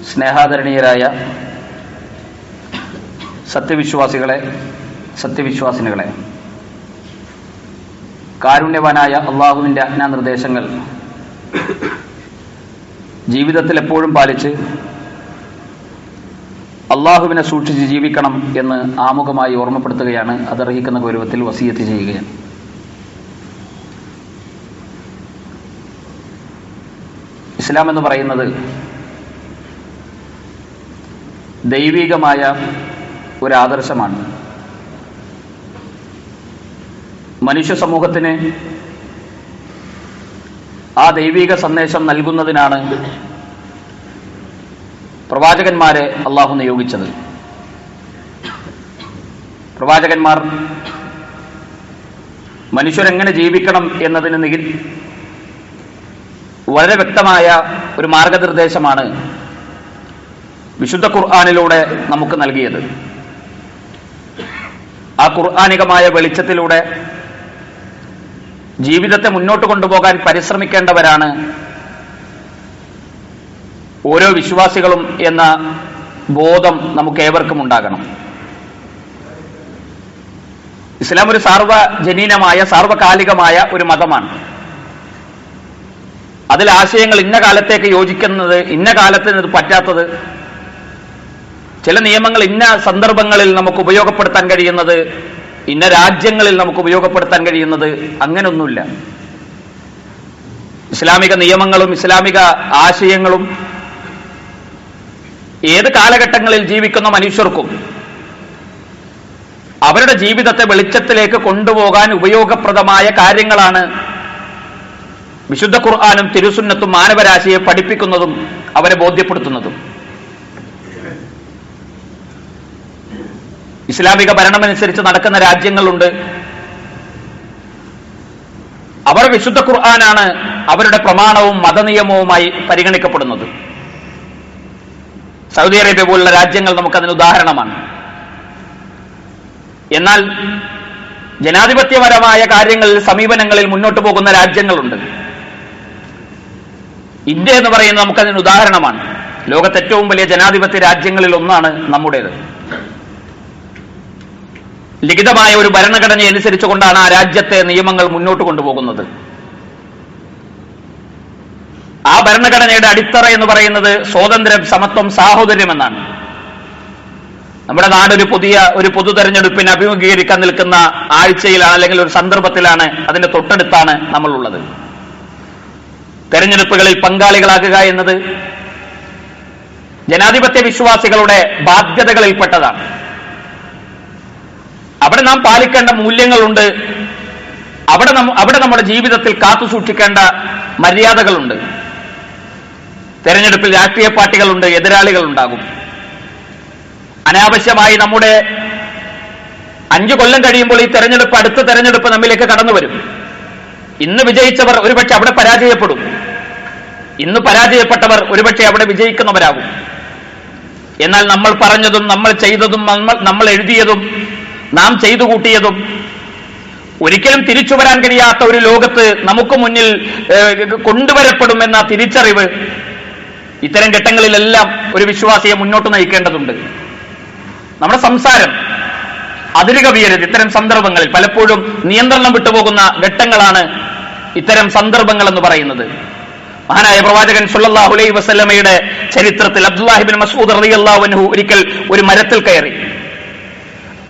സ്നേഹാദരണീയരായ സത്യവിശ്വാസികളെ, സത്യവിശ്വാസിനികളെ, കാരുണ്യവാനായ അള്ളാഹുവിൻ്റെ ആജ്ഞാനിർദ്ദേശങ്ങൾ ജീവിതത്തിൽ എപ്പോഴും പാലിച്ച് അള്ളാഹുവിനെ സൂക്ഷിച്ച് ജീവിക്കണം എന്ന് ആമുഖമായി ഓർമ്മപ്പെടുത്തുകയാണ്. അതർഹിക്കുന്ന ഗൗരവത്തിൽ വസിയത്ത് ചെയ്യുകയാണ്. ഇസ്ലാം എന്ന് പറയുന്നത് ദൈവികമായ ഒരു ആദർശമാണ്. മനുഷ്യ സമൂഹത്തിന് ആ ദൈവിക സന്ദേശം നൽകുന്നതിനാണ് പ്രവാചകന്മാരെ അള്ളാഹു നിയോഗിച്ചത്. പ്രവാചകന്മാർ മനുഷ്യരെങ്ങനെ ജീവിക്കണം എന്നതിന് വളരെ വ്യക്തമായ ഒരു മാർഗനിർദ്ദേശമാണ് വിശുദ്ധ ഖുർആനിലൂടെ നമുക്ക് നൽകിയത്. ആ ഖുർആനികമായ വെളിച്ചത്തിലൂടെ ജീവിതത്തെ മുന്നോട്ട് കൊണ്ടുപോകാൻ പരിശ്രമിക്കേണ്ടവരാണ് ഓരോ വിശ്വാസികളും എന്ന ബോധം നമുക്ക് ഏവർക്കും ഉണ്ടാകണം. ഇസ്ലാം ഒരു സാർവജനീനമായ സാർവകാലികമായ ഒരു മതമാണ്. അതിൽ ആശയങ്ങൾ ഇന്ന കാലത്തേക്ക് യോജിക്കുന്നത്, ഇന്ന കാലത്തിന് ഇത് പറ്റാത്തത്, ചില നിയമങ്ങൾ ഇന്ന സന്ദർഭങ്ങളിൽ നമുക്ക് ഉപയോഗപ്പെടുത്താൻ കഴിയുന്നത്, ഇന്ന രാജ്യങ്ങളിൽ നമുക്ക് ഉപയോഗപ്പെടുത്താൻ കഴിയുന്നത്, അങ്ങനെയൊന്നുമില്ല. ഇസ്ലാമിക നിയമങ്ങളും ഇസ്ലാമിക ആശയങ്ങളും ഏത് കാലഘട്ടങ്ങളിൽ ജീവിക്കുന്ന മനുഷ്യർക്കും അവരുടെ ജീവിതത്തെ വെളിച്ചത്തിലേക്ക് കൊണ്ടുപോകാൻ ഉപയോഗപ്രദമായ കാര്യങ്ങളാണ് വിശുദ്ധ ഖുർആനും തിരുസുന്നത്തും മാനവരാശിയെ പഠിപ്പിക്കുന്നതും അവരെ ബോധ്യപ്പെടുത്തുന്നതും. ഇസ്ലാമിക ഭരണമനുസരിച്ച് നടക്കുന്ന രാജ്യങ്ങളുണ്ട്. അവർ വിശുദ്ധ ഖുർആനാണ് അവരുടെ പ്രമാണവും മതനിയമവുമായി പരിഗണിക്കപ്പെടുന്നത്. സൗദി അറേബ്യ പോലുള്ള രാജ്യങ്ങൾ നമുക്കതിന് ഉദാഹരണമാണ്. എന്നാൽ ജനാധിപത്യപരമായ കാര്യങ്ങളിൽ, സമീപനങ്ങളിൽ മുന്നോട്ട് പോകുന്ന രാജ്യങ്ങളുണ്ട്. ഇന്ത്യ എന്ന് പറയുന്നത് നമുക്കതിന് ഉദാഹരണമാണ്. ലോകത്തെ ഏറ്റവും വലിയ ജനാധിപത്യ രാജ്യങ്ങളിൽ ഒന്നാണ് നമ്മുടേത്. ലിഖിതമായ ഒരു ഭരണഘടന അനുസരിച്ചുകൊണ്ടാണ് ആ രാജ്യത്തെ നിയമങ്ങൾ മുന്നോട്ട് കൊണ്ടുപോകുന്നത്. ആ ഭരണഘടനയുടെ അടിത്തറ എന്ന് പറയുന്നത് സ്വാതന്ത്ര്യം, സമത്വം, സാഹോദര്യം എന്നാണ്. നമ്മുടെ നാട് ഒരു പൊതു തെരഞ്ഞെടുപ്പിന് അഭിമുഖീകരിക്കാൻ നിൽക്കുന്ന ആഴ്ചയിലാണ്, അല്ലെങ്കിൽ ഒരു സന്ദർഭത്തിലാണ്, അതിന്റെ തൊട്ടടുത്താണ് നമ്മളുള്ളത്. തെരഞ്ഞെടുപ്പുകളിൽ പങ്കാളികളാകുക എന്നത് ജനാധിപത്യ വിശ്വാസികളുടെ ബാധ്യതകളിൽപ്പെട്ടതാണ്. അവിടെ നാം പാലിക്കേണ്ട മൂല്യങ്ങളുണ്ട്. അവിടെ നമ്മുടെ ജീവിതത്തിൽ കാത്തു സൂക്ഷിക്കേണ്ട മര്യാദകളുണ്ട്. തെരഞ്ഞെടുപ്പിൽ രാഷ്ട്രീയ പാർട്ടികളുണ്ട്, എതിരാളികൾ ഉണ്ടാകും. അനാവശ്യമായി നമ്മുടെ 5 കൊല്ലം കഴിയുമ്പോൾ ഈ തെരഞ്ഞെടുപ്പ്, അടുത്ത തെരഞ്ഞെടുപ്പ് നമ്മിലേക്ക് കടന്നു വരും. ഇന്ന് വിജയിച്ചവർ ഒരുപക്ഷെ അവിടെ പരാജയപ്പെടും. ഇന്ന് പരാജയപ്പെട്ടവർ ഒരുപക്ഷെ അവിടെ വിജയിക്കുന്നവരാകും. എന്നാൽ നമ്മൾ പറഞ്ഞതും നമ്മൾ ചെയ്തതും നമ്മൾ എഴുതിയതും നാം ചെയ്തു കൂട്ടിയതും ഒരിക്കലും തിരിച്ചു വരാൻ കഴിയാത്ത ഒരു ലോകത്ത് നമുക്ക് മുന്നിൽ കൊണ്ടുവരപ്പെടുമെന്ന തിരിച്ചറിവ് ഇത്തരം ഘട്ടങ്ങളിലെല്ലാം ഒരു വിശ്വാസിയെ മുന്നോട്ട് നയിക്കേണ്ടതുണ്ട്. നമ്മുടെ സംസാരം അതിരുകവിയരുത്. ഇത്തരം സന്ദർഭങ്ങളിൽ പലപ്പോഴും നിയന്ത്രണം വിട്ടുപോകുന്ന ഘട്ടങ്ങളാണ് ഇത്തരം സന്ദർഭങ്ങൾ എന്ന് പറയുന്നത്. മഹാനായ പ്രവാചകൻ സല്ലല്ലാഹു അലൈഹി വസല്ലമയുടെ ചരിത്രത്തിൽ അബ്ദുല്ലാഹി ഇബ്നു മസ്ഊദ് റളിയല്ലാഹു അൻഹു ഒരിക്കൽ ഒരു മരത്തിൽ കയറി.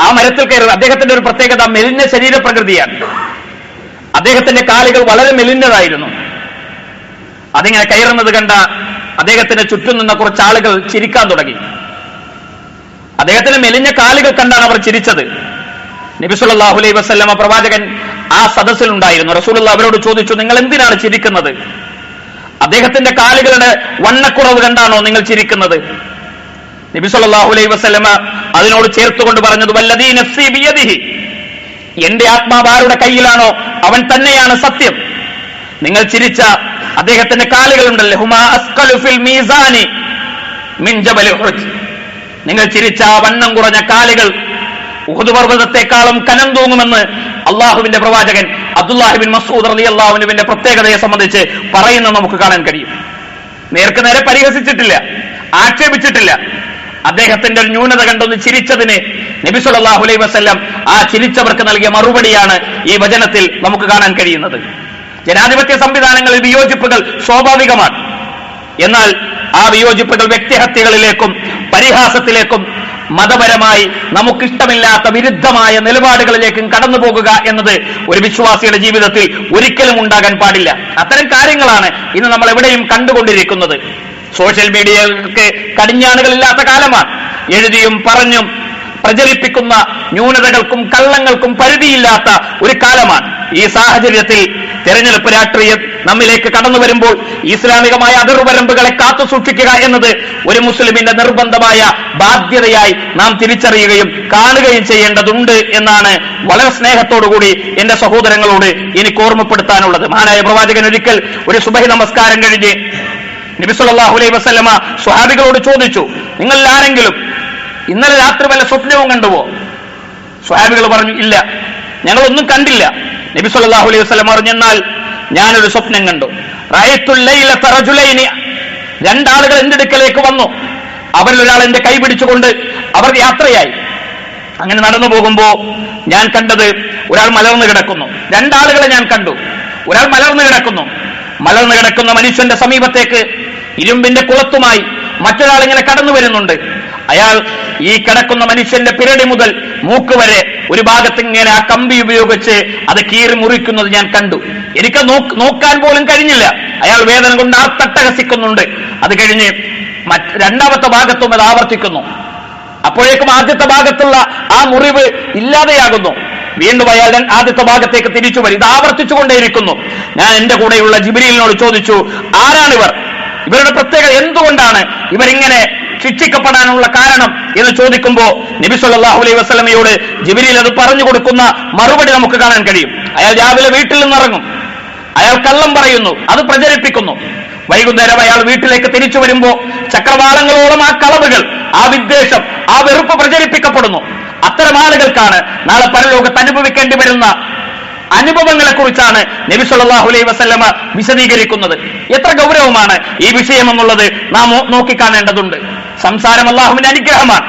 ആ മരത്തിൽ കയറി അദ്ദേഹത്തിന്റെ ഒരു പ്രത്യേകത മെലിഞ്ഞ ശരീരപ്രകൃതിയാണ്. അദ്ദേഹത്തിന്റെ കാലുകൾ വളരെ മെലിഞ്ഞതായിരുന്നു. അതിങ്ങനെ കയറുന്നത് കണ്ട അദ്ദേഹത്തിന് ചുറ്റും നിന്ന കുറച്ച് ആളുകൾ ചിരിക്കാൻ തുടങ്ങി. അദ്ദേഹത്തിന് മെലിഞ്ഞ കാലുകൾ കണ്ടാണ് അവർ ചിരിച്ചത്. നബി സല്ലല്ലാഹു അലൈഹി വസല്ലമ പ്രവാചകൻ ആ സദസ്സിലുണ്ടായിരുന്നു. റസൂലുള്ളാഹി അവരോട് ചോദിച്ചു, നിങ്ങൾ എന്തിനാണ് ചിരിക്കുന്നത്? അദ്ദേഹത്തിന്റെ കാലുകളുടെ വണ്ണക്കുറവ് കണ്ടാണോ നിങ്ങൾ ചിരിക്കുന്നത്? നബി സല്ലല്ലാഹു അലൈഹി വസല്ലമ അതിനോട് ചേർത്തുകൊണ്ട് പറഞ്ഞത്, വല്ലദീ നഫ്സി ബിയദിഹി, എന്റെ ആത്മാവ് ആരുടെ കയ്യിലാണോ അവൻ തന്നെയാണ് സത്യം. നിങ്ങൾ ചിരിച്ച അദ്ദേഹത്തിന്റെ കാലുകളുണ്ടല്ലോ, ഹുമാ അസ്ഖലു ഫിൽ മീസാനി മിൻ ജബൽ ഉഹുദ്, നിങ്ങൾ ചിരിച്ച വണ്ണം കുറഞ്ഞ കാലുകൾ ഉഹുദ് പർവ്വതത്തെക്കാളും കനം തൂങ്ങുമെന്ന് അള്ളാഹുവിന്റെ പ്രവാചകൻ അബ്ദുല്ലാഹി ഇബ്നു മസ്ഊദ് റളിയല്ലാഹു അൻഹുവിന്റെ പ്രത്യേകതയെ സംബന്ധിച്ച് പറയുന്നത് നമുക്ക് കാണാൻ കഴിയും. നേർക്ക് നേരെ പരിഹസിച്ചിട്ടില്ല. ആക്ഷേപിച്ചിട്ടില്ല. അദ്ദേഹത്തിന്റെ ഒരു ന്യൂനത കണ്ടൊന്ന് ചിരിച്ചതിന് നബി സല്ലല്ലാഹു അലൈഹി വസല്ലം ആ ചിരിച്ചവർക്ക് നൽകിയ മറുപടിയാണ് ഈ വചനത്തിൽ നമുക്ക് കാണാൻ കഴിയുന്നത്. ജനാധിപത്യ സംവിധാനങ്ങളിൽ വിയോജിപ്പുകൾ സ്വാഭാവികമാണ്. എന്നാൽ ആ വിയോജിപ്പുകൾ വ്യക്തിഹത്യകളിലേക്കും പരിഹാസത്തിലേക്കും മതപരമായി നമുക്കിഷ്ടമില്ലാത്ത വിരുദ്ധമായ നിലപാടുകളിലേക്കും കടന്നു പോകുക എന്നത് ഒരു വിശ്വാസിയുടെ ജീവിതത്തിൽ ഒരിക്കലും ഉണ്ടാകാൻ പാടില്ല. അത്തരം കാര്യങ്ങളാണ് ഇന്ന് നമ്മൾ എവിടെയും കണ്ടുകൊണ്ടിരിക്കുന്നത്. സോഷ്യൽ മീഡിയകൾക്ക് കടിഞ്ഞാണുകളില്ലാത്ത കാലമാണ്. എഴുതിയും പറഞ്ഞും പ്രചരിപ്പിക്കുന്ന ന്യൂനതകൾക്കും കള്ളങ്ങൾക്കും പരിധിയില്ലാത്ത ഒരു കാലമാണ്. ഈ സാഹചര്യത്തിൽ തെരഞ്ഞെടുപ്പ് രാഷ്ട്രീയം നമ്മിലേക്ക് കടന്നു വരുമ്പോൾ ഇസ്ലാമികമായ അതിർവരമ്പുകളെ കാത്തു സൂക്ഷിക്കുക എന്നത് ഒരു മുസ്ലിമിന്റെ നിർബന്ധമായ ബാധ്യതയായി നാം തിരിച്ചറിയുകയും കാണുകയും ചെയ്യേണ്ടതുണ്ട് എന്നാണ് വളരെ സ്നേഹത്തോടുകൂടി എന്റെ സഹോദരങ്ങളോട് എനിക്ക് ഓർമ്മപ്പെടുത്താനുള്ളത്. മഹാനായ പ്രവാചകൻ ഒരിക്കൽ ഒരു സുബഹി നമസ്കാരം കഴിഞ്ഞ് നബി സല്ലല്ലാഹു അലൈഹി വസല്ലമ സ്വഹാബികളോട് ചോദിച്ചു, നിങ്ങൾ ആരെങ്കിലും ഇന്നലെ രാത്രി വല്ല സ്വപ്നവും കണ്ടുവോ? സ്വഹാബികൾ പറഞ്ഞു, ഇല്ല, ഞങ്ങളൊന്നും കണ്ടില്ല. നബി സല്ലല്ലാഹു അലൈഹി വസല്ലം പറഞ്ഞു, എന്നാൽ ഞാനൊരു സ്വപ്നം കണ്ടു. റഅയ്തുൽ ലൈലത റജുലൈനി, രണ്ടാളുകൾ എന്റെ അടുക്കലേക്ക് വന്നു. അവരിൽ ഒരാൾ എന്റെ കൈ പിടിച്ചുകൊണ്ട് അവർ യാത്രയായി. അങ്ങനെ നടന്നു പോകുമ്പോ ഞാൻ കണ്ടത് ഒരാൾ മലർന്നു കിടക്കുന്നു. രണ്ടാളുകളെ ഞാൻ കണ്ടു. ഒരാൾ മലർന്നു കിടക്കുന്നു. മലർന്നു കിടക്കുന്ന മനുഷ്യന്റെ സമീപത്തേക്ക് ഇരുമ്പിന്റെ കുളത്തുമായി മറ്റൊരാൾ ഇങ്ങനെ കടന്നു വരുന്നുണ്ട്. അയാൾ ഈ കിടക്കുന്ന മനുഷ്യന്റെ പിരടി മുതൽ മൂക്ക് വരെ ഒരു ഭാഗത്ത് ഇങ്ങനെ ആ കമ്പി ഉപയോഗിച്ച് അത് കീറി മുറിക്കുന്നത് ഞാൻ കണ്ടു. എനിക്ക് നോക്കാൻ പോലും കഴിഞ്ഞില്ല. അയാൾ വേദന കൊണ്ട് ആർത്തട്ടഹസിക്കുന്നുണ്ട്. അത് കഴിഞ്ഞ് രണ്ടാമത്തെ ഭാഗത്തും അത് ആവർത്തിക്കുന്നു. അപ്പോഴേക്കും ആദ്യത്തെ ഭാഗത്തുള്ള ആ മുറിവ് ഇല്ലാതെയാകുന്നു. വീണ്ടും അയാൾ ആദ്യത്തെ ഭാഗത്തേക്ക് തിരിച്ചു വരും. ഇത് ആവർത്തിച്ചുകൊണ്ടേയിരിക്കുന്നു. ഞാൻ എന്റെ കൂടെയുള്ള ജിബ്രീലിനോട് ചോദിച്ചു, ആരാണിവർ? ഇവരുടെ പ്രത്യേകത എന്തുകൊണ്ടാണ് ഇവരിങ്ങനെ ശിക്ഷിക്കപ്പെടാനുള്ള കാരണം എന്ന് ചോദിക്കുമ്പോ നബി സല്ലല്ലാഹു അലൈഹി വസല്ലമയോട് ജിബ്രീൽ അത് പറഞ്ഞു കൊടുക്കുന്ന മറുപടി നമുക്ക് കാണാൻ കഴിയും. അയാൾ രാവിലെ വീട്ടിൽ നിന്നിറങ്ങും. അയാൾ കള്ളം പറയുന്നു, അത് പ്രചരിപ്പിക്കുന്നു. വൈകുന്നേരം അയാൾ വീട്ടിലേക്ക് തിരിച്ചു വരുമ്പോ ചക്രവാളങ്ങളോളം ആ കളവുകൾ, ആ വിദ്വേഷം, ആ വെറുപ്പ് പ്രചരിപ്പിക്കപ്പെടുന്നു. അത്തരം ആളുകൾക്കാണ് നാളെ പരലോകത്ത് അനുഭവിക്കേണ്ടി വരുന്ന അനുഭവങ്ങളെ കുറിച്ചാണ് നബി സല്ലല്ലാഹു അലൈഹി വസല്ലമ വിശദീകരിക്കുന്നത്. എത്ര ഗൗരവമാണ് ഈ വിഷയം എന്നുള്ളത് നാം നോക്കിക്കാണേണ്ടതുണ്ട്. സംസാരം അള്ളാഹുവിന്റെ അനുഗ്രഹമാണ്.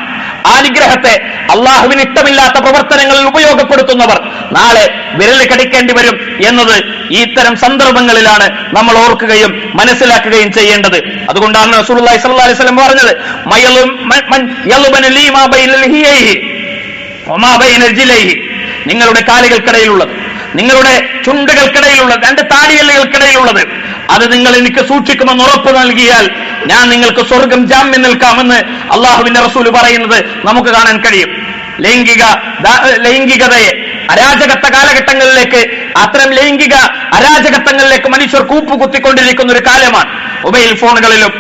ആ അനുഗ്രഹത്തെ അള്ളാഹുവിന് ഇഷ്ടമില്ലാത്ത പ്രവർത്തനങ്ങളിൽ ഉപയോഗപ്പെടുത്തുന്നവർ നാളെ വിരൽ കടിക്കേണ്ടി വരും എന്നത് ഇത്തരം സന്ദർഭങ്ങളിലാണ് നമ്മൾ ഓർക്കുകയും മനസ്സിലാക്കുകയും ചെയ്യേണ്ടത്. അതുകൊണ്ടാണ് റസൂലുള്ളാഹി സ്വല്ലല്ലാഹു അലൈഹി വസല്ലം പറഞ്ഞത്, നിങ്ങളുടെ കാലുകൾക്കിടയിലുള്ളത്, നിങ്ങളുടെ ചുണ്ടുകൾക്കിടയിലുള്ളത്, രണ്ട് താടിയല്ലുകൾക്കിടയിലുള്ളത്, അത് നിങ്ങൾ എനിക്ക് സൂക്ഷിക്കുമെന്ന് ഉറപ്പ് നൽകിയാൽ ഞാൻ നിങ്ങൾക്ക് സ്വർഗം ജാമ്യം നിൽക്കാമെന്ന് അള്ളാഹുവിന്റെ റസൂൽ പറയുന്നത് നമുക്ക് കാണാൻ കഴിയും. ലൈംഗികതയെ അരാജകത്വ കാലഘട്ടങ്ങളിലേക്ക്, അത്തരം ലൈംഗിക അരാജകത്വങ്ങളിലേക്ക് മനുഷ്യർ കൂപ്പുകുത്തിക്കൊണ്ടിരിക്കുന്ന ഒരു കാലമാണ്. മൊബൈൽ ഫോണുകളിലും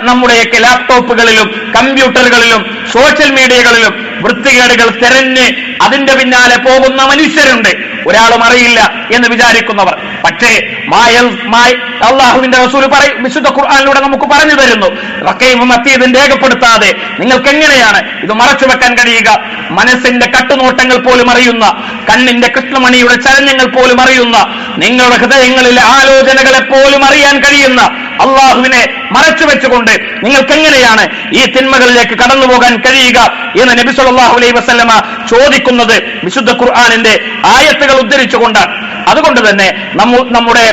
നമ്മുടെയൊക്കെ ലാപ്ടോപ്പുകളിലും കമ്പ്യൂട്ടറുകളിലും സോഷ്യൽ മീഡിയകളിലും വൃത്തികേടുകൾ തെരഞ്ഞ് അതിന്റെ പിന്നാലെ പോകുന്ന മനുഷ്യരുണ്ട്. ഒരാളും അറിയില്ല എന്ന് വിചാരിക്കുന്നവർ. പക്ഷേ അള്ളാഹുവിന്റെ റസൂൽ വിശുദ്ധ ഖുർആനിലൂടെ നമുക്ക് പറഞ്ഞു തരുന്നു, റഖീമും അതീദും രേഖപ്പെടുത്താതെ നിങ്ങൾക്ക് എങ്ങനെയാണ് ഇത് മറച്ചു വെക്കാൻ കഴിയുക? മനസ്സിന്റെ കട്ടുനോട്ടങ്ങൾ പോലും അറിയുന്ന, കണ്ണിന്റെ കൃഷ്ണമണിയുടെ ചലനങ്ങൾ പോലും അറിയുന്ന, നിങ്ങളുടെ ഹൃദയങ്ങളിലെ ആലോചനകളെ പോലും അറിയാൻ കഴിയുന്ന അള്ളാഹുവിനെ മറച്ചു വെച്ചുകൊണ്ട് നിങ്ങൾക്ക് എങ്ങനെയാണ് ഈ തിന്മകളിലേക്ക് കടന്നു പോകാൻ കഴിയുക എന്ന് നബി സല്ലല്ലാഹു അലൈഹി വസല്ലമ ചോദിക്കുന്നത് വിശുദ്ധ ഖുർആനിന്റെ ആയത്തുകൾ ഉദ്ധരിച്ചുകൊണ്ടാണ്. അതുകൊണ്ട് തന്നെ നമ്മുടെ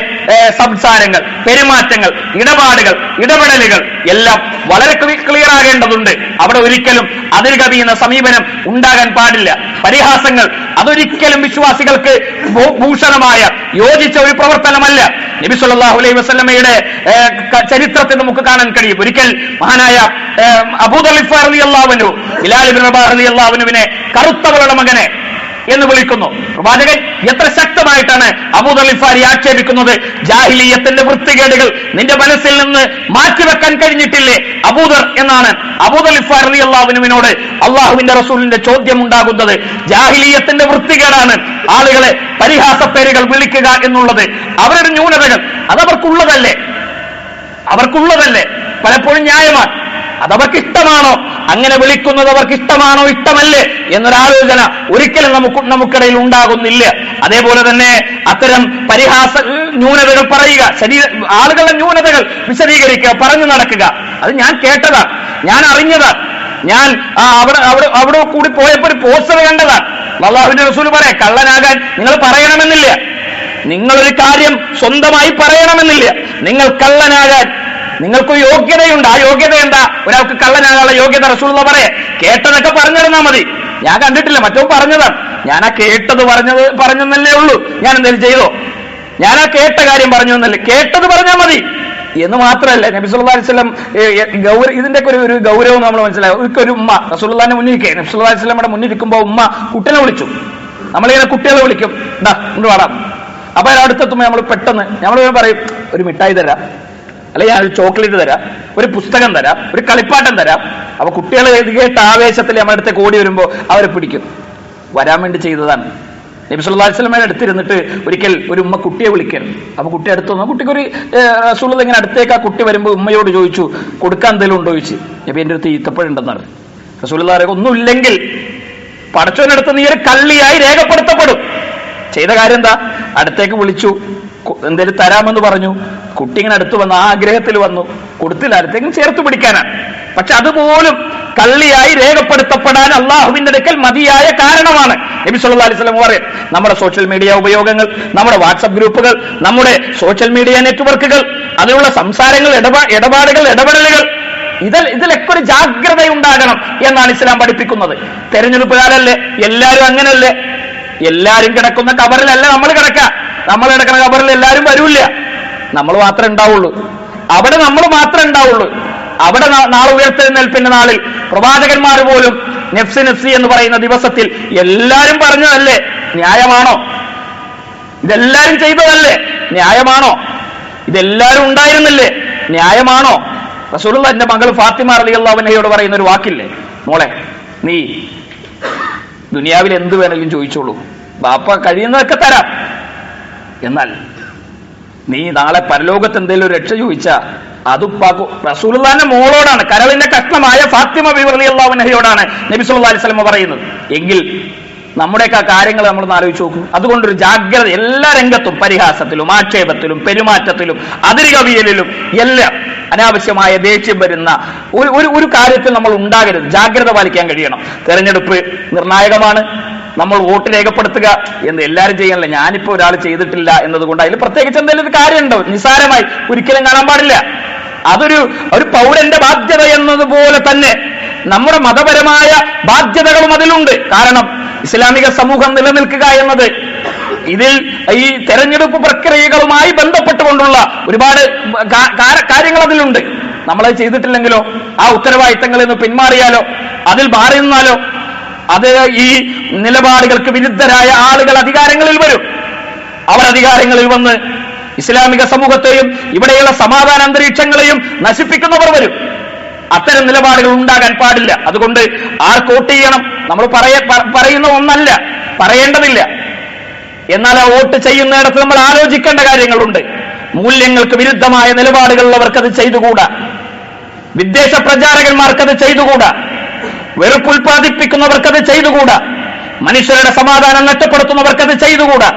സംസാരങ്ങൾ, പെരുമാറ്റങ്ങൾ, ഇടപാടുകൾ, ഇടപെടലുകൾ എല്ലാം വളരെ ക്ലിയർ ആകേണ്ടതുണ്ട്. അവിടെ ഒരിക്കലും അതിൽ കവിയുന്ന സമീപനം ഉണ്ടാകാൻ പാടില്ല. പരിഹാസങ്ങൾ അതൊരിക്കലും വിശ്വാസികൾക്ക് ഭൂഷണമായ യോജിച്ച ഒരു പ്രവർത്തനമല്ല. നബി സല്ലല്ലാഹു അലൈഹി വസല്ലമയുടെ ചരിത്രത്തിൽ നമുക്ക് കാണാൻ കഴിയും. ഒരിക്കൽ മഹാനായ അബൂ ദർ റളിയല്ലാഹു അൻഹു ബിലാൽ ഇബ്നു റബാഹ് റളിയല്ലാഹു അൻഹുവിനെ കറുത്തവളുടെ മകനെ എന്ന് വിളിക്കുന്നു. പ്രവാചകൻ എത്ര ശക്തമായിട്ടാണ് അബൂ ദർ ഗിഫാരി ആക്ഷേപിക്കുന്നത്. ജാഹിലിയ്യത്തിന്റെ വൃത്തികേടുകൾ നിന്റെ മനസ്സിൽ നിന്ന് മാറ്റിവെക്കാൻ കഴിഞ്ഞിട്ടില്ലേ അബൂ ദർ എന്നാണ് അബൂ ദർ ഗിഫാരി റളിയല്ലാഹു അൻഹുവിനോട് അള്ളാഹുവിന്റെ റസൂലിന്റെ ചോദ്യം ഉണ്ടാകുന്നത്. ജാഹിലിയ്യത്തിന്റെ വൃത്തികേടാണ് ആളുകളെ പരിഹാസപ്പേരുകൾ വിളിക്കുക എന്നുള്ളത്. അവരുടെ ന്യൂനതകൾ അതവർക്കുള്ളതല്ലേ? പലപ്പോഴും ന്യായമാണ്. അതവർക്ക് ഇഷ്ടമാണോ? അങ്ങനെ വിളിക്കുന്നത് അവർക്ക് ഇഷ്ടമാണോ ഇഷ്ടമല്ലേ എന്നൊരാലോചന ഒരിക്കലും നമുക്കിടയിൽ ഉണ്ടാകുന്നില്ല. അതേപോലെ തന്നെ അത്തരം പരിഹാസ ന്യൂനതകൾ പറയുക, ആളുകളുടെ ന്യൂനതകൾ വിശദീകരിക്കുക, പറഞ്ഞു നടക്കുക. അത് ഞാൻ കേട്ടതാണ്, ഞാൻ അറിഞ്ഞതാണ്, ഞാൻ അവിടെ കൂടി പോയപ്പോൾ ഒരു പോസ്റ്റർ കണ്ടതാണ്. അല്ലാഹുവിന്റെ റസൂൽ പറയാം, കള്ളനാകാൻ നിങ്ങൾ പറയണമെന്നില്ല, നിങ്ങളൊരു കാര്യം സ്വന്തമായി പറയണമെന്നില്ല. നിങ്ങൾ കള്ളനാകാൻ നിങ്ങൾക്ക് യോഗ്യതയുണ്ട്. ആ യോഗ്യത എന്താ? ഒരാൾക്ക് കള്ളനാകാനുള്ള യോഗ്യത റസൂലുള്ളാഹി പറയാ. കേട്ടതൊക്കെ പറഞ്ഞിരുന്നാ മതി. ഞാൻ കണ്ടിട്ടില്ല, മറ്റോ പറഞ്ഞതാണ്. ഞാൻ ആ കേട്ടത് പറഞ്ഞെന്നല്ലേ ഉള്ളൂ. ഞാൻ എന്തെങ്കിലും ചെയ്തോ? ഞാൻ ആ കേട്ട കാര്യം പറഞ്ഞു എന്നല്ലേ, കേട്ടത് പറഞ്ഞാൽ മതി എന്ന് മാത്രമല്ല. നബി സല്ലല്ലാഹു അലൈഹി വസല്ലം ഇതിന്റെ ഒരു ഗൗരവം നമ്മൾ മനസ്സിലാവും. ഒരു ഉമ്മ റസൂലുള്ളാഹിന്റെ മുന്നിൽ നബി സല്ലല്ലാഹു അലൈഹി വസല്ലമയുടെ മുന്നിൽ ഇരിക്കുമ്പോൾ ഉമ്മ കുട്ടിനെ വിളിച്ചു. നമ്മളിങ്ങനെ കുട്ടികളെ വിളിക്കും, ഇതാ ഇങ്ങോട്ട് വാടാം. അപ്പൊ അടുത്തെത്തുമ്പോൾ നമ്മൾ പെട്ടെന്ന് നമ്മൾ പറയും, ഒരു മിഠായി തരാം, അല്ലെങ്കിൽ ഞാൻ ഒരു ചോക്ലേറ്റ് തരാം, ഒരു പുസ്തകം തരാം, ഒരു കളിപ്പാട്ടം തരാം. അപ്പൊ കുട്ടികൾ കേട്ട ആവേശത്തിൽ നമ്മുടെ അടുത്തേക്ക് ഓടി വരുമ്പോൾ അവരെ പിടിക്കും. വരാൻ വേണ്ടി ചെയ്തതാണ്. നബി സല്ലല്ലാഹു അലൈഹി വസല്ലമയുടെ അടുത്തിരുന്നിട്ട് ഒരിക്കൽ ഒരു ഉമ്മ കുട്ടിയെ വിളിക്കൽ. അപ്പൊ കുട്ടി അടുത്ത് വന്നു. കുട്ടിക്ക് ഒരു റസൂലുള്ളാഹി ഇങ്ങനെ അടുത്തേക്ക് ആ കുട്ടി വരുമ്പോൾ ഉമ്മയോട് ചോദിച്ചു, കൊടുക്കാൻ എന്തെങ്കിലും ഉണ്ടോ ചോദിച്ചു. നബി എന്റെ അടുത്ത് ഈത്തപ്പഴുണ്ടെന്നാണ്. റസൂലുള്ളാഹി പറയുക, ഒന്നുമില്ലെങ്കിൽ പടച്ചവനടുത്ത് നീ ഒരു കള്ളിയായി രേഖപ്പെടുത്തപ്പെടും. ചെയ്ത കാര്യം എന്താ? അടുത്തേക്ക് വിളിച്ചു, എന്തേലും തരാമെന്ന് പറഞ്ഞു. കുട്ടി ഇങ്ങനെ അടുത്ത് വന്നു, ആ ആഗ്രഹത്തിൽ വന്നു, കൊടുത്തില്ല, അടുത്തേക്കും ചേർത്ത് പിടിക്കാനാണ്. പക്ഷെ അതുപോലും കള്ളിയായി രേഖപ്പെടുത്തപ്പെടാൻ അള്ളാഹുവിന്റെ അടുക്കൽ മതിയായ കാരണമാണ്. നബി സല്ലല്ലാഹു അലൈഹി വസല്ലം പറയും, നമ്മുടെ സോഷ്യൽ മീഡിയ ഉപയോഗങ്ങൾ, നമ്മുടെ വാട്സപ്പ് ഗ്രൂപ്പുകൾ, നമ്മുടെ സോഷ്യൽ മീഡിയ നെറ്റ്വർക്കുകൾ, അതിലുള്ള സംസാരങ്ങൾ, ഇടപെടലുകൾ, ഇതിലൊക്കെ ഒരു ജാഗ്രത ഉണ്ടാകണം എന്നാണ് ഇസ്ലാം പഠിപ്പിക്കുന്നത്. തെരഞ്ഞെടുപ്പ് കാലല്ലേ, എല്ലാവരും അങ്ങനല്ലേ, എല്ലാരും കിടക്കുന്ന കബറിലല്ല നമ്മൾ കിടക്കുക. നമ്മൾ കിടക്കുന്ന കബറിൽ എല്ലാവരും വരൂല്ല, നമ്മൾ മാത്രമേ ഉണ്ടാവുള്ളൂ. അവിടെ നമ്മൾ മാത്രമേ ഉണ്ടാവുള്ളൂ. അവിടെ നാളെ ഉയർത്തെഴുന്നേൽപ്പിന്റെ നാളിൽ പ്രവാചകന്മാർ പോലും നഫ്സി നഫ്സി എന്ന് പറയുന്ന ദിവസത്തിൽ എല്ലാരും പറഞ്ഞതല്ലേ, ന്യായമാണോ? ഇതെല്ലാരും ചെയ്തതല്ലേ, ന്യായമാണോ? ഇതെല്ലാരും ഉണ്ടായിരുന്നില്ലേ, ന്യായമാണോ? റസൂലുള്ളാഹി എന്റെ മകൾ ഫാത്തിമ റളിയല്ലാഹു അൻഹയോട് പറയുന്ന ഒരു വാക്കില്ലേ, മോളെ നീ ദുനിയാവിൽ എന്ത് വേണമെങ്കിലും ചോദിച്ചോളൂ, ബാപ്പ കഴിയുന്നതൊക്കെ തരാം, എന്നാൽ നീ നാളെ പരലോകത്ത് എന്തെങ്കിലും ഒരു രക്ഷ ചോദിച്ചാ അത് റസൂലുള്ളാഹിന്റെ മോളോടാണ്, കരളിന്റെ കഷ്ണമായ ഫാത്തിമ ബിബി റളിയല്ലാഹു അൻഹയോടാണ് നബി സല്ലല്ലാഹു അലൈഹി വസല്ലം പറയുന്നത്. എങ്കിൽ നമ്മുടെയൊക്കെ ആ കാര്യങ്ങൾ നമ്മളൊന്ന് ആലോചിച്ച് നോക്കും. അതുകൊണ്ടൊരു ജാഗ്രത എല്ലാ രംഗത്തും, പരിഹാസത്തിലും ആക്ഷേപത്തിലും പെരുമാറ്റത്തിലും അതിരുകവിയലിലും എല്ലാം അനാവശ്യമായ ദേഷ്യം വരുന്ന ഒരു കാര്യത്തിൽ നമ്മൾ ഉണ്ടാകരുത്. ജാഗ്രത പാലിക്കാൻ കഴിയണം. തെരഞ്ഞെടുപ്പ് നിർണായകമാണ്. നമ്മൾ വോട്ട് രേഖപ്പെടുത്തുക എന്ന് എല്ലാവരും ചെയ്യാനല്ല. ഞാനിപ്പോ ഒരാൾ ചെയ്തിട്ടില്ല എന്നതുകൊണ്ട് അതിൽ പ്രത്യേകിച്ച് എന്തെങ്കിലും ഒരു കാര്യമുണ്ടോ? നിസ്സാരമായി ഒരിക്കലും കാണാൻ പാടില്ല. അതൊരു പൗരന്റെ ബാധ്യത എന്നതുപോലെ തന്നെ നമ്മുടെ മതപരമായ ബാധ്യതകളും അതിലുണ്ട്. കാരണം ഇസ്ലാമിക സമൂഹം നിലനിൽക്കുക എന്നത് ഇതിൽ ഈ തെരഞ്ഞെടുപ്പ് പ്രക്രിയകളുമായി ബന്ധപ്പെട്ടുകൊണ്ടുള്ള ഒരുപാട് കാര്യങ്ങൾ അതിലുണ്ട്. നമ്മളത് ചെയ്തിട്ടില്ലെങ്കിലോ, ആ ഉത്തരവാദിത്തങ്ങളിൽ നിന്ന് പിന്മാറിയാലോ, അതിൽ മാറി നിന്നാലോ, അത് ഈ നിലപാടുകൾക്ക് വിരുദ്ധരായ ആളുകൾ അധികാരങ്ങളിൽ വരും. അവർ അധികാരങ്ങളിൽ വന്ന് ഇസ്ലാമിക സമൂഹത്തെയും ഇവിടെയുള്ള സമാധാന അന്തരീക്ഷങ്ങളെയും നശിപ്പിക്കുന്നവർ വരും. അത്തരം നിലപാടുകൾ ഉണ്ടാകാൻ പാടില്ല. അതുകൊണ്ട് ആർക്ക് വോട്ട് ചെയ്യണം നമ്മൾ പറയുന്ന ഒന്നല്ല, പറയേണ്ടതില്ല. എന്നാൽ ആ വോട്ട് ചെയ്യുന്നിടത്ത് നമ്മൾ ആലോചിക്കേണ്ട കാര്യങ്ങളുണ്ട്. മൂല്യങ്ങൾക്ക് വിരുദ്ധമായ നിലപാടുകളുള്ളവർക്കത് ചെയ്തുകൂടാ, വിദ്വേഷ പ്രചാരകന്മാർക്കത് ചെയ്തുകൂടാ, വെറുപ്പുൽപാദിപ്പിക്കുന്നവർക്കത് ചെയ്തുകൂടാ, മനുഷ്യരുടെ സമാധാനം നഷ്ടപ്പെടുത്തുന്നവർക്കത് ചെയ്തുകൂടാ.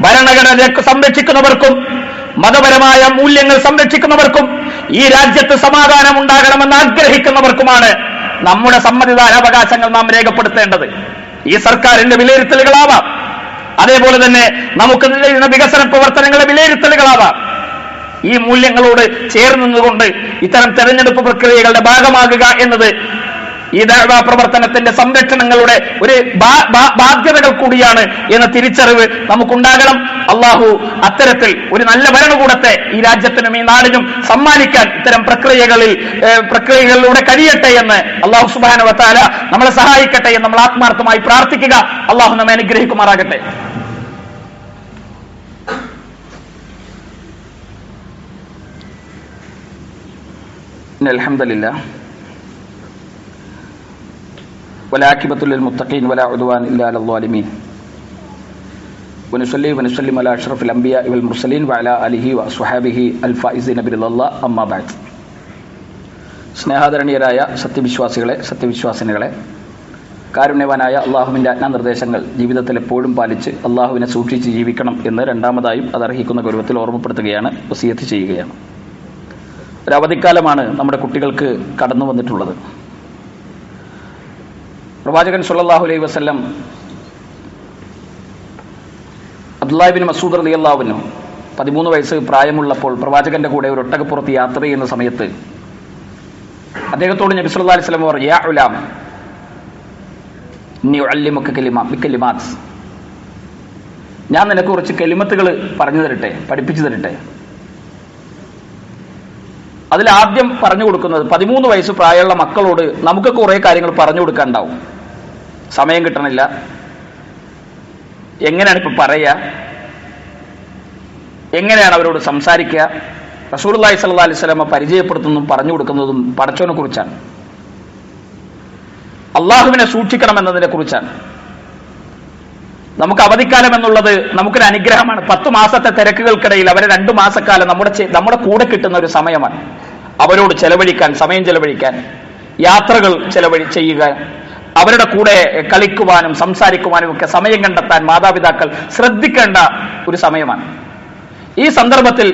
ഭരണഘടന സംരക്ഷിക്കുന്നവർക്കും മതപരമായ മൂല്യങ്ങൾ സംരക്ഷിക്കുന്നവർക്കും ഈ രാജ്യത്ത് സമാധാനം ഉണ്ടാകണമെന്ന് ആഗ്രഹിക്കുന്നവർക്കുമാണ് നമ്മുടെ സമ്മതിദാനാവകാശങ്ങൾ നാം രേഖപ്പെടുത്തേണ്ടത്. ഈ സർക്കാരിന്റെ വിലയിരുത്തലുകളാവാം, അതേപോലെ തന്നെ നമുക്ക് ചെയ്യുന്ന വികസന പ്രവർത്തനങ്ങളുടെ വിലയിരുത്തലുകളാവാം. ഈ മൂല്യങ്ങളോട് ചേർന്ന് നിന്നുകൊണ്ട് ഇത്തരം തെരഞ്ഞെടുപ്പ് പ്രക്രിയകളുടെ ഭാഗമാകുക എന്നത് ഈ ദഅവ പ്രവർത്തനത്തിന്റെ സംരക്ഷണങ്ങളുടെ ഒരു ബാധ്യതകൾ കൂടിയാണ് എന്ന തിരിച്ചറിവ് നമുക്കുണ്ടാകണം. അള്ളാഹു അത്തരത്തിൽ ഒരു നല്ല ഭരണകൂടത്തെ ഈ രാജ്യത്തിനും ഈ നാടിനും സമ്മാനിക്കാൻ ഇത്തരം പ്രക്രിയകളിലൂടെ കഴിയട്ടെ എന്ന് അള്ളാഹു സുബ്ഹാനഹു വ തആല നമ്മളെ സഹായിക്കട്ടെ എന്ന് നമ്മൾ ആത്മാർത്ഥമായി പ്രാർത്ഥിക്കുക. അള്ളാഹു നമ്മെ അനുഗ്രഹിക്കുമാറാകട്ടെ. അൽഹംദുലില്ലാഹ് والعاقبة للمتقين ولا عدوان إلا على الظالمين ونصلي ونسلم على أشرف الأنبياء والمرسلين وعلى آله وأصحابه الفائزين برضا الله أما بعد. സ്നേഹാദരണീയരായ സത്യവിശ്വാസികളെ, സത്യവിശ്വാസിനികളെ, കാരുണ്യവാനായ അള്ളാഹുവിൻ്റെ ആജ്ഞാനിർദ്ദേശങ്ങൾ ജീവിതത്തിൽ എപ്പോഴും പാലിച്ച് അള്ളാഹുവിനെ സൂക്ഷിച്ച് ജീവിക്കണം എന്ന് രണ്ടാമതായും അത് അർഹിക്കുന്ന ഗൗരവത്തിൽ ഓർമ്മപ്പെടുത്തുകയാണ്, വസിയത്ത് ചെയ്യുകയാണ്. ഒരു അവധിക്കാലമാണ് നമ്മുടെ കുട്ടികൾക്ക് കടന്നു വന്നിട്ടുള്ളത്. പ്രവാചകൻ സല്ലല്ലാഹു അലൈഹി വസല്ലം അബ്ദുല്ലാഹി ഇബ്നു മസ്ഊദ് റളിയല്ലാഹു അൻഹു 13 വയസ്സ് പ്രായമുള്ളപ്പോൾ പ്രവാചകന്റെ കൂടെ ഒരു ഒട്ടകപ്പുറത്ത് യാത്ര ചെയ്യുന്ന സമയത്ത് അദ്ദേഹത്തോട് നബി സല്ലല്ലാഹു അലൈഹി വസല്ലം പറഞ്ഞു, യാ ഉലാം ഇന്നി ഉഅല്ലിമുക കലിമാത്ത്, ഞാൻ നിനക്ക് കുറച്ച് കലിമത്തുകൾ പറഞ്ഞു തരട്ടെ, പഠിപ്പിച്ചു തരട്ടെ. അതിലാദ്യം പറഞ്ഞു കൊടുക്കുന്നത് 13 വയസ്സ് പ്രായമുള്ള മക്കളോട് നമുക്ക് കുറേ കാര്യങ്ങൾ പറഞ്ഞു കൊടുക്കാനുണ്ടാവും. സമയം കിട്ടണില്ല, എങ്ങനെയാണ് ഇപ്പൊ പറയുക, എങ്ങനെയാണ് അവരോട് സംസാരിക്കുക. റസൂലുള്ളാഹി സ്വല്ലല്ലാഹു അലൈഹി വസല്ലം പരിചയപ്പെടുത്തുന്നതും പറഞ്ഞു കൊടുക്കുന്നതും പടച്ചവനെ കുറിച്ചാണ്, അള്ളാഹുവിനെ സൂക്ഷിക്കണം എന്നതിനെ കുറിച്ചാണ്. നമുക്ക് അവധിക്കാലം എന്നുള്ളത് നമുക്കൊരു അനുഗ്രഹമാണ്. 10 മാസത്തെ തിരക്കുകൾക്കിടയിൽ അവരെ 2 മാസക്കാലം നമ്മുടെ കൂടെ കിട്ടുന്ന ഒരു സമയമാണ്. അവരോട് ചെലവഴിക്കാൻ, സമയം ചെലവഴിക്കാൻ, യാത്രകൾ ചെയ്യുക, അവരുടെ കൂടെ കളിക്കുവാനും സംസാരിക്കുവാനും ഒക്കെ സമയം കണ്ടെത്താൻ മാതാപിതാക്കൾ ശ്രദ്ധിക്കേണ്ട ഒരു സമയമാണ്. ഈ സന്ദർഭത്തിൽ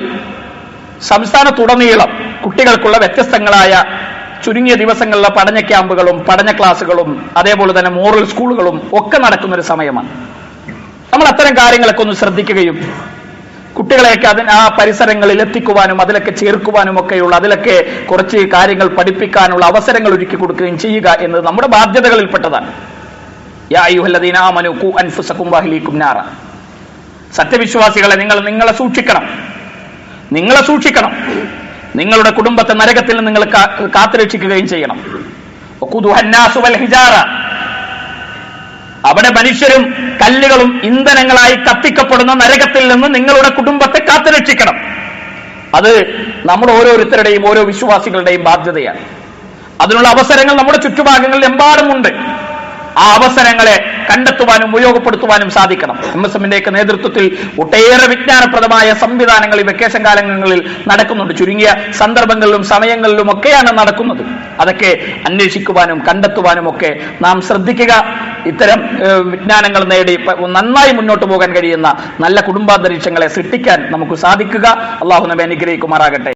സംസ്ഥാനത്തുടനീളം കുട്ടികൾക്കുള്ള വ്യത്യസ്തങ്ങളായ ചുരുങ്ങിയ ദിവസങ്ങളിലെ പഠന ക്യാമ്പുകളും പഠന ക്ലാസ്സുകളും അതേപോലെ തന്നെ മോറൽ സ്കൂളുകളും ഒക്കെ നടക്കുന്ന ഒരു സമയമാണ്. നമ്മൾ അത്തരം കാര്യങ്ങളൊക്കെ ഒന്ന് ശ്രദ്ധിക്കുകയും കുട്ടികളെയൊക്കെ ആ പരിസരങ്ങളിൽ എത്തിക്കുവാനും അതിലൊക്കെ ചേർക്കുവാനും ഒക്കെയുള്ള, അതിലൊക്കെ കുറച്ച് കാര്യങ്ങൾ പഠിപ്പിക്കാനുള്ള അവസരങ്ങൾ ഒരുക്കി കൊടുക്കുകയും ചെയ്യുക എന്നത് നമ്മുടെ ബാധ്യതകളിൽപ്പെട്ടതാണ്. യാ അയ്യുഹല്ലദീന ആമനൂ ഖൂ അൻഫുസകും വഅഹ്ലീകും നാറ, സത്യവിശ്വാസികളെ നിങ്ങളെ സൂക്ഷിക്കണം, നിങ്ങളുടെ കുടുംബത്തെ നരകത്തിൽ നിന്ന് നിങ്ങൾ കാത്തുരക്ഷിക്കുകയും ചെയ്യണം. വഖുദുഹന്നാസു വൽ ഹിജാറ, അവിടെ മനുഷ്യരും കല്ലുകളും ഇന്ധനങ്ങളായി കത്തിക്കപ്പെടുന്ന നരകത്തിൽ നിന്ന് നിങ്ങളുടെ കുടുംബത്തെ കാത്തുരക്ഷിക്കണം. അത് നമ്മൾ ഓരോരുത്തരുടെയും ഓരോ വിശ്വാസികളുടെയും ബാധ്യതയാണ്. അതിനുള്ള അവസരങ്ങൾ നമ്മുടെ ചുറ്റുഭാഗങ്ങളിൽ എമ്പാടുമുണ്ട്. ആ അവസരങ്ങളെ കണ്ടെത്തുവാനും ഉപയോഗപ്പെടുത്തുവാനും സാധിക്കണം. MSMന്റെയൊക്കെ നേതൃത്വത്തിൽ ഒട്ടേറെ വിജ്ഞാനപ്രദമായ സംവിധാനങ്ങൾ ഈ വെക്കേഷൻ കാലങ്ങളിൽ നടക്കുന്നുണ്ട്. ചുരുങ്ങിയ സന്ദർഭങ്ങളിലും സമയങ്ങളിലും ഒക്കെയാണ് നടക്കുന്നത്. അതൊക്കെ അന്വേഷിക്കുവാനും കണ്ടെത്തുവാനും ഒക്കെ നാം ശ്രദ്ധിക്കുക. ഇത്തരം വിജ്ഞാനങ്ങൾ നേടി നന്നായി മുന്നോട്ട് പോകാൻ കഴിയുന്ന നല്ല കുടുംബാന്തരീക്ഷങ്ങളെ സൃഷ്ടിക്കാൻ നമുക്ക് സാധിക്കുക. അള്ളാഹു നമ്മെ അനുഗ്രഹിക്കുമാറാകട്ടെ.